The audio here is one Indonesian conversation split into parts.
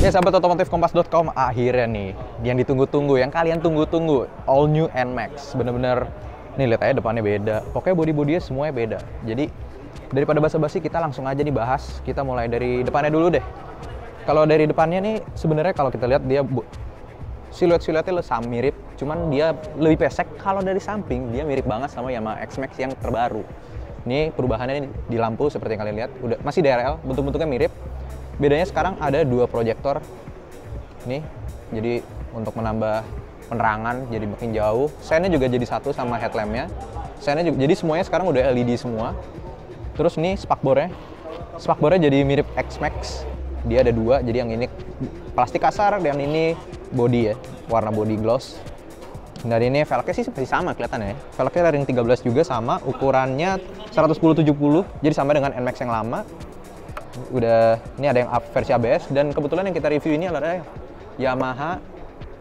Ya sahabat otomotif kompas.com, akhirnya nih yang ditunggu-tunggu, yang kalian tunggu-tunggu, all new NMAX. Bener-bener nih, lihat aja depannya beda. Pokoknya body-bodinya semuanya beda. Jadi daripada basa-basi, kita langsung aja nih bahas. Kita mulai dari depannya dulu deh. Kalau dari depannya nih, sebenarnya kalau kita lihat dia siluet-siluetnya sama mirip, cuman dia lebih pesek. Kalau dari samping dia mirip banget sama Yamaha X-Max yang terbaru. Ini perubahannya di lampu seperti yang kalian lihat, udah masih DRL, bentuk-bentuknya mirip. Bedanya sekarang ada dua proyektor nih, jadi untuk menambah penerangan jadi makin jauh. Sennya juga jadi satu sama headlampnya. Sennya juga, jadi semuanya sekarang udah LED semua. Terus nih spakbornya jadi mirip X-Max. Dia ada dua, jadi yang ini plastik kasar dan ini body ya, warna body gloss. Dari ini velgnya sih masih sama kelihatannya ya. Velgnya ring 13 juga sama, ukurannya 110/70, jadi sama dengan NMAX yang lama. Udah, ini ada yang versi ABS, dan kebetulan yang kita review ini adalah Yamaha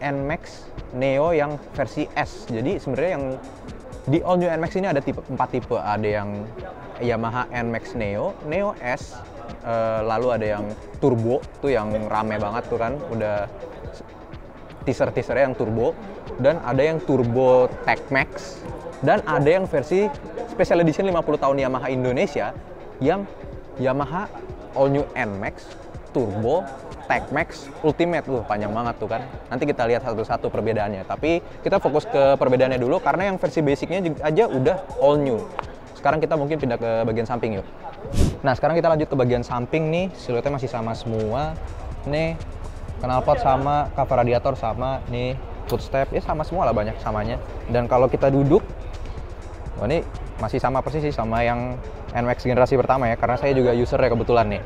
NMAX Neo yang versi S. Jadi sebenarnya yang di all new NMAX ini ada 4 tipe. Ada yang Yamaha NMAX Neo, Neo S, lalu ada yang turbo, tuh yang rame banget tuh kan, udah teaser-teasernya yang turbo, dan ada yang turbo Tech Max, dan ada yang versi special edition 50 tahun Yamaha Indonesia yang Yamaha All New NMAX Turbo Tech Max Ultimate. Panjang banget tuh kan. Nanti kita lihat satu-satu perbedaannya. Tapi kita fokus ke perbedaannya dulu karena yang versi basicnya aja udah all new. Sekarang kita mungkin pindah ke bagian samping yuk. Nah, sekarang kita lanjut ke bagian samping nih. Siluetnya masih sama semua. Nih, knalpot sama, cover radiator sama, nih footstep ya sama semua lah, banyak samanya. Dan kalau kita duduk, wah ini masih sama persis sih sama yang NMAX generasi pertama ya, karena saya juga user ya kebetulan nih.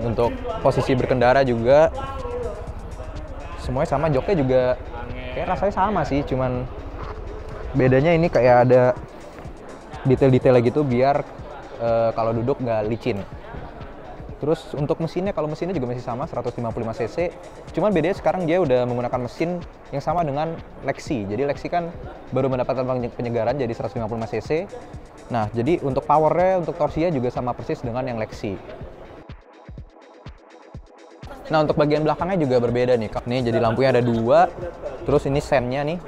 Untuk posisi berkendara juga semuanya sama, joknya juga kayak rasanya sama sih, cuman bedanya ini kayak ada detail-detailnya gitu biar kalau duduk nggak licin. Terus untuk mesinnya, kalau mesinnya juga masih sama 155 cc, cuman bedanya sekarang dia udah menggunakan mesin yang sama dengan Lexi. Jadi Lexi kan baru mendapatkan penyegaran jadi 155 cc. Nah, jadi untuk powernya, untuk torsinya juga sama persis dengan yang Lexi. Nah, untuk bagian belakangnya juga berbeda nih. Nih, jadi lampunya ada dua, terus ini sennya nih.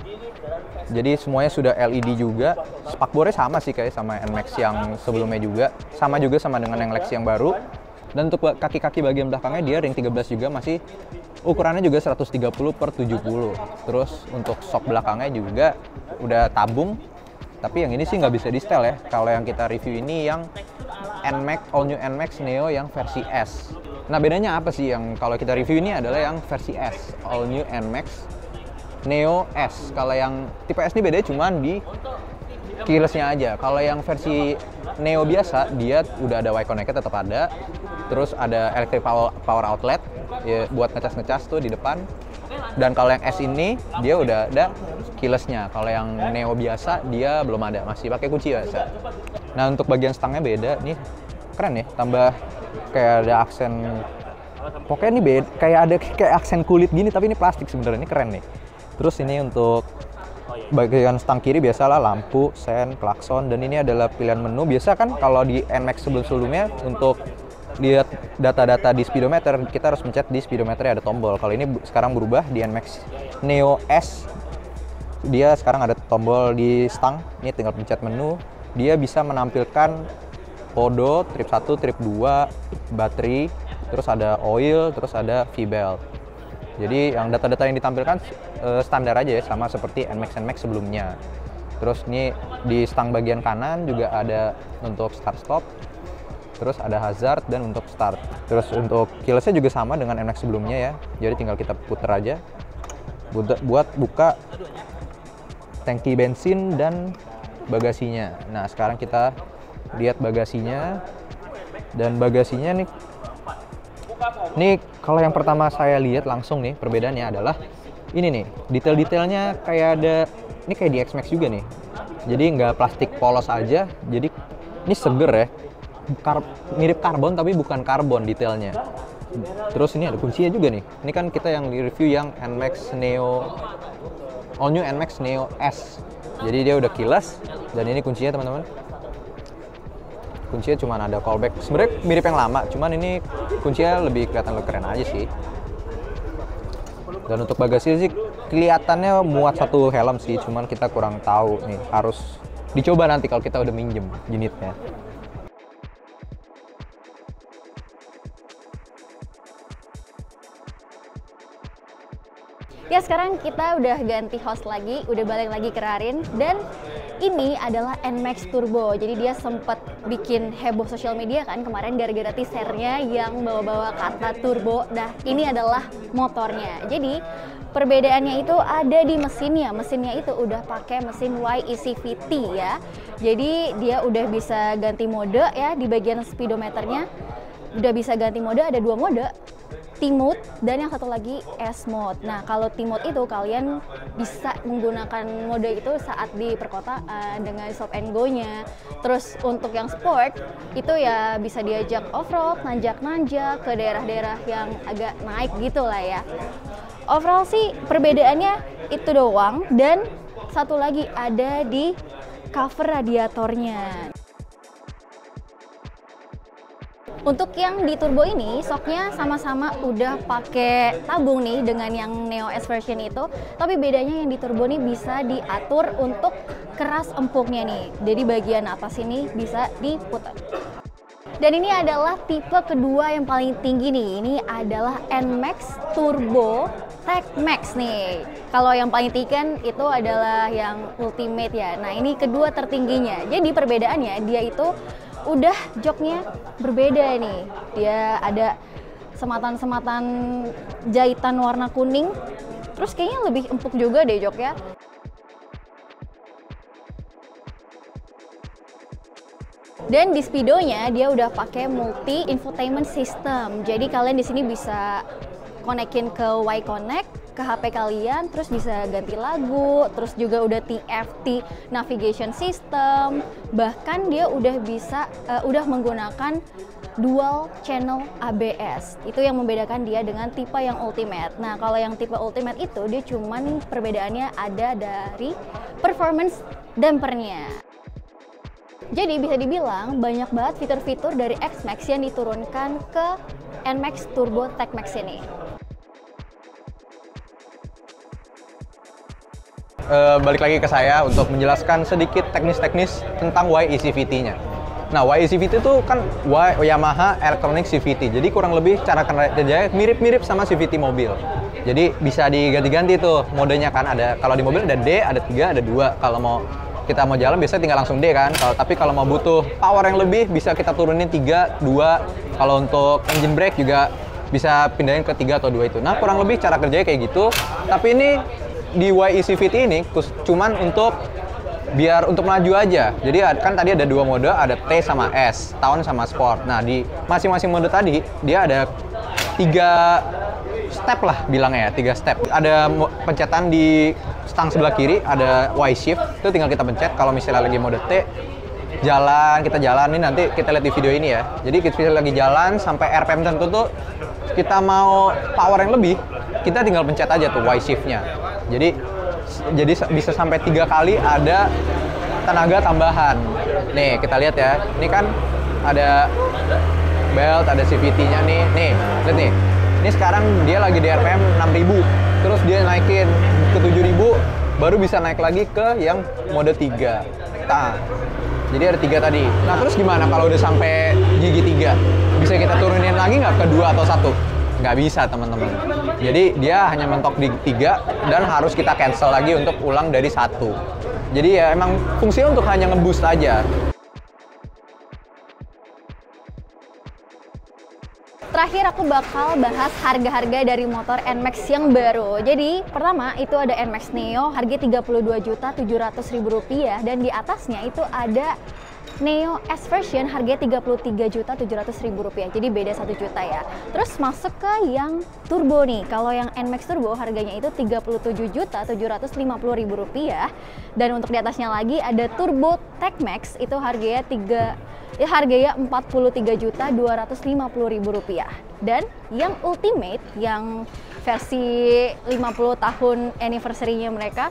Jadi semuanya sudah LED juga. Spakbornya sama sih kayak sama NMAX yang sebelumnya juga. Sama juga sama dengan yang Lexi yang baru. Dan untuk kaki-kaki bagian belakangnya dia ring 13 juga, masih ukurannya juga 130/70. Terus untuk shock belakangnya juga udah tabung. Tapi yang ini sih nggak bisa di setel ya. Kalau yang kita review ini yang NMAX, all new NMAX Neo yang versi S. Nah, bedanya apa sih? Yang kalau kita review ini adalah yang versi S, all new NMAX Neo S. Kalau yang tipe S ini bedanya cuman di keyless-nya aja. Kalau yang versi Neo biasa, dia udah ada Y connect-nya tetap ada. Terus ada electric power outlet ya, buat ngecas-ngecas tuh di depan. Dan kalau yang S ini dia udah ada keyless-nya. Kalau yang Neo biasa dia belum ada, masih pakai kunci biasa. Nah, untuk bagian stangnya beda nih, keren ya, tambah kayak ada aksen. Pokoknya ini beda, kayak ada kayak aksen kulit gini, tapi ini plastik sebenarnya, ini keren nih. Terus ini untuk bagian stang kiri biasalah lampu, sen, klakson, dan ini adalah pilihan menu. Biasa kan kalau di NMAX sebelum-sebelumnya untuk lihat data-data di speedometer, kita harus mencet di speedometernya ada tombol. Kalau ini sekarang berubah di NMAX Neo S, dia sekarang ada tombol di stang. Ini tinggal pencet menu, dia bisa menampilkan podo, trip 1, trip 2, baterai, terus ada oil, terus ada V-belt. Jadi yang data-data yang ditampilkan standar aja ya, sama seperti NMAX sebelumnya. Terus ini di stang bagian kanan juga ada untuk start stop. Terus ada hazard dan untuk start. Terus untuk keyless-nya juga sama dengan NMAX sebelumnya ya. Jadi tinggal kita puter aja buat buka tangki bensin dan bagasinya. Nah, sekarang kita lihat bagasinya. Dan bagasinya nih kalau yang pertama saya lihat langsung nih, perbedaannya adalah ini nih, detail-detailnya kayak ada, ini kayak di X-Max juga nih. Jadi nggak plastik polos aja, jadi ini seger ya. Mirip karbon tapi bukan karbon detailnya. Terus ini ada kuncinya juga nih. Ini kan kita yang review yang NMAX Neo, all new NMAX Neo S. Jadi dia udah keyless, dan ini kuncinya teman-teman. Kuncinya cuma ada callback. Sebenarnya mirip yang lama, cuman ini kuncinya lebih kelihatan lebih keren aja sih. Dan untuk bagasi sih kelihatannya muat satu helm sih, cuman kita kurang tahu nih, harus dicoba nanti kalau kita udah minjem unitnya. Ya sekarang kita udah ganti host lagi, udah balik lagi ke Rarin, dan ini adalah NMAX Turbo. Jadi dia sempat bikin heboh sosial media kan kemarin gara-gara teasernya yang bawa-bawa kata turbo. Nah ini adalah motornya. Jadi perbedaannya itu ada di mesinnya. Mesinnya itu udah pakai mesin YECVT ya. Jadi dia udah bisa ganti mode ya di bagian speedometernya. Udah bisa ganti mode, ada 2 mode. T-Mode dan yang satu lagi S-Mode. Nah, kalau T-Mode itu kalian bisa menggunakan mode itu saat di perkotaan dengan stop and go-nya. Terus untuk yang sport itu ya bisa diajak off-road, nanjak-nanjak ke daerah-daerah yang agak naik gitu lah ya. Overall sih perbedaannya itu doang, dan satu lagi ada di cover radiatornya. Untuk yang di turbo ini, shocknya sama-sama udah pakai tabung nih dengan yang Neo S version itu. Tapi bedanya yang di turbo ini bisa diatur untuk keras empuknya nih. Jadi bagian atas ini bisa diputar. Dan ini adalah tipe kedua yang paling tinggi nih. Ini adalah NMAX Turbo Tech Max nih. Kalau yang paling tinggi kan itu adalah yang Ultimate ya. Nah ini kedua tertingginya. Jadi perbedaannya dia itu udah joknya berbeda nih. Dia ada sematan-sematan jahitan warna kuning. Terus kayaknya lebih empuk juga deh joknya. Dan di speedonya dia udah pakai multi infotainment system. Jadi kalian di sini bisa konekin ke Y-Connect, ke HP kalian, terus bisa ganti lagu, terus juga udah TFT navigation system, bahkan dia udah bisa udah menggunakan dual channel ABS. Itu yang membedakan dia dengan tipe yang Ultimate. Nah, kalau yang tipe Ultimate itu dia cuman perbedaannya ada dari performance dampernya. Jadi bisa dibilang banyak banget fitur-fitur dari X-Max yang diturunkan ke NMAX Turbo Tech Max ini. Balik lagi ke saya untuk menjelaskan sedikit teknis-teknis tentang YECVT-nya. Nah, YECVT itu kan Yamaha Electronic CVT. Jadi kurang lebih cara kerjanya mirip-mirip sama CVT mobil. Jadi bisa diganti-ganti tuh modenya kan. Ada kalau di mobil ada D, ada 3, ada 2. Kalau kita mau jalan biasanya tinggal langsung D kan. Tapi kalau mau butuh power yang lebih bisa kita turunin 3, 2. Kalau untuk engine brake juga bisa pindahin ke 3 atau 2 itu. Nah, kurang lebih cara kerjanya kayak gitu. Tapi ini di YECVT ini cuman untuk maju aja. Jadi kan tadi ada 2 mode, ada T sama S, Town sama Sport. Nah, di masing-masing mode tadi dia ada 3 step lah bilangnya ya, 3 step. Ada pencetan di stang sebelah kiri, ada Y shift, itu tinggal kita pencet. Kalau misalnya lagi mode T, kita jalan nih, nanti kita lihat di video ini ya. Jadi kita lagi jalan sampai RPM tertentu tuh kita mau power yang lebih, kita tinggal pencet aja tuh Y shift-nya. Jadi bisa sampai 3 kali ada tenaga tambahan. Nih, kita lihat ya. Ini kan ada belt, ada CVT-nya nih. Nih, lihat nih. Ini sekarang dia lagi di RPM 6000. Terus dia naikin ke 7000, baru bisa naik lagi ke yang mode 3. Nah, jadi ada 3 tadi. Nah, terus gimana kalau udah sampai gigi 3? Bisa kita turunin lagi nggak ke 2 atau 1? Nggak bisa, teman-teman. Jadi dia hanya mentok di 3 dan harus kita cancel lagi untuk ulang dari 1. Jadi ya emang fungsinya untuk hanya nge-boost aja. Terakhir aku bakal bahas harga-harga dari motor NMAX yang baru. Jadi pertama itu ada NMAX Neo harga Rp32.700.000 dan di atasnya itu ada Neo S version harganya Rp33.700.000. Jadi beda 1 juta ya. Terus masuk ke yang turbo nih. Kalau yang NMAX Turbo harganya itu Rp37.750.000. Dan untuk di atasnya lagi ada Turbo Tech Max itu harganya Rp43.250.000. Dan yang Ultimate yang versi 50 tahun anniversary-nya mereka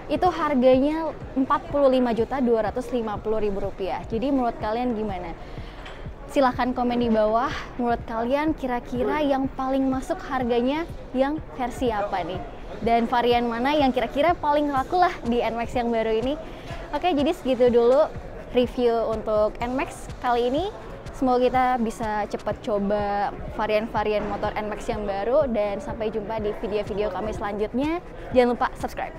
itu harganya Rp45.250.000. Jadi menurut kalian gimana? Silahkan komen di bawah, menurut kalian kira-kira yang paling masuk harganya yang versi apa nih? Dan varian mana yang kira-kira paling laku lah di NMAX yang baru ini? Oke, jadi segitu dulu review untuk NMAX kali ini. Semoga kita bisa cepat coba varian-varian motor NMAX yang baru, dan sampai jumpa di video-video kami selanjutnya. Jangan lupa subscribe.